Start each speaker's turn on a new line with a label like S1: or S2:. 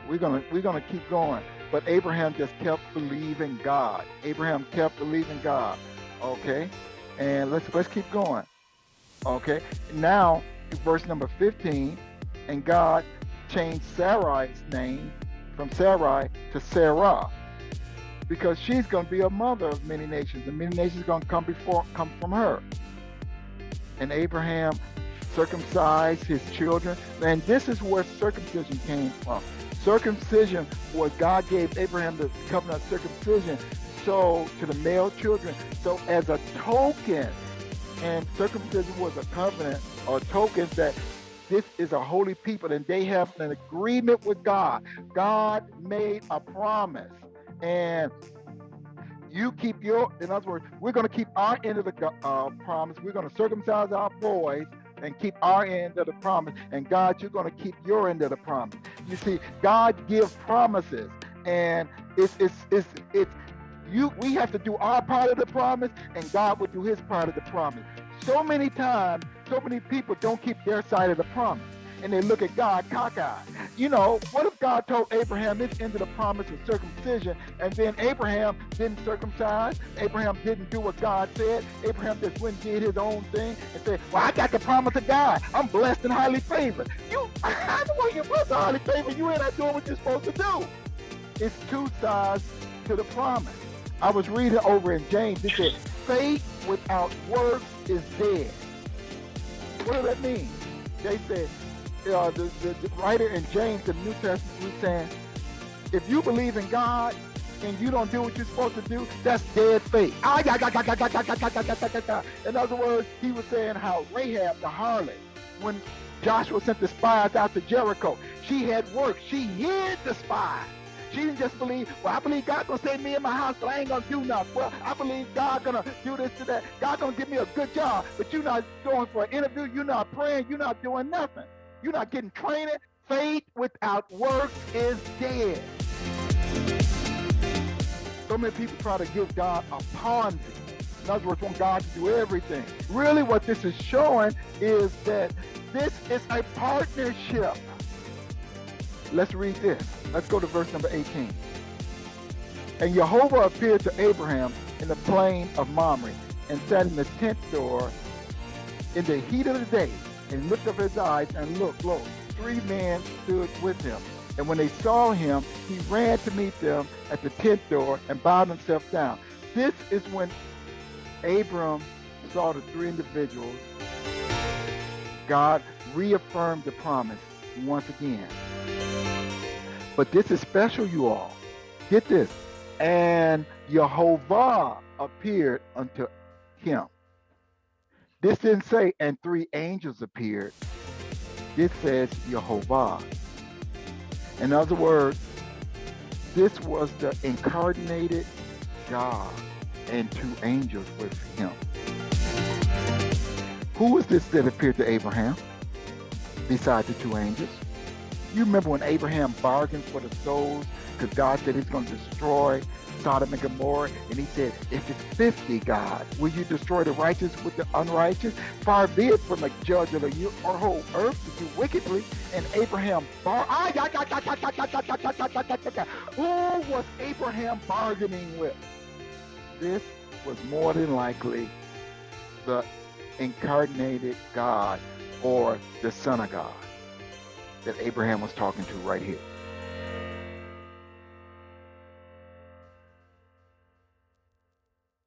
S1: We're gonna keep going. But Abraham just kept believing God. Abraham kept believing God. Okay, and let's keep going. Okay, now verse number 15, and God changed Sarai's name from Sarai to Sarah because she's going to be a mother of many nations, and many nations are going to come from her. And Abraham circumcised his children. And this is where circumcision came from. Circumcision was God gave Abraham the covenant of circumcision so to the male children. So as a token, and circumcision was a covenant or token that this is a holy people and they have an agreement with God. God made a promise. And you keep your, in other words, we're going to keep our end of the promise. We're going to circumcise our boys and keep our end of the promise. And God, you're going to keep your end of the promise. You see, God gives promises, and it's you. We have to do our part of the promise, and God will do His part of the promise. So many times, so many people don't keep their side of the promise, and they look at God cockeyed. You know, what if God told Abraham this end of the promise of circumcision, and then Abraham didn't circumcise? Abraham didn't do what God said. Abraham just went and did his own thing and said, well, I got the promise of God. I'm blessed and highly favored. I know you're blessed and highly favored. You ain't not doing what you're supposed to do. It's two sides to the promise. I was reading over in James. It said, faith without works is dead. What does that mean? They said, the writer in James, the New Testament, was saying, if you believe in God and you don't do what you're supposed to do, that's dead faith. In other words, he was saying how Rahab, the harlot, when Joshua sent the spies out to Jericho, she had work. She hid the spies. She didn't just believe, well, I believe God's going to save me in my house, but I ain't going to do nothing. Well, I believe God's going to do this to that. God's going to give me a good job, but you're not going for an interview. You're not praying. You're not doing nothing. You're not getting training. Faith without works is dead. So many people try to give God a Ponzi. In other words, want God to do everything. Really what this is showing is that this is a partnership. Let's read this. Let's go to verse number 18. And Jehovah appeared to Abraham in the plain of Mamre and sat in the tent door in the heat of the day, and lifted up his eyes and looked, lo, 3 men stood with him. And when they saw him, he ran to meet them at the tent door and bowed himself down. This is when Abram saw the 3 individuals. God reaffirmed the promise once again. But this is special, you all. Get this. And Jehovah appeared unto him. This didn't say, and 3 angels appeared. This says Jehovah. In other words, this was the incarnated God and 2 angels with him. Who was this that appeared to Abraham besides the 2 angels? You remember when Abraham bargained for the souls because God said he's going to destroy Sodom and Gomorrah, and he said, if it's 50, God, will you destroy the righteous with the unrighteous? Far be it from a judge of the whole earth to do wickedly. And Abraham who was Abraham bargaining with? This was more than likely the incarnated God or the Son of God that Abraham was talking to right here.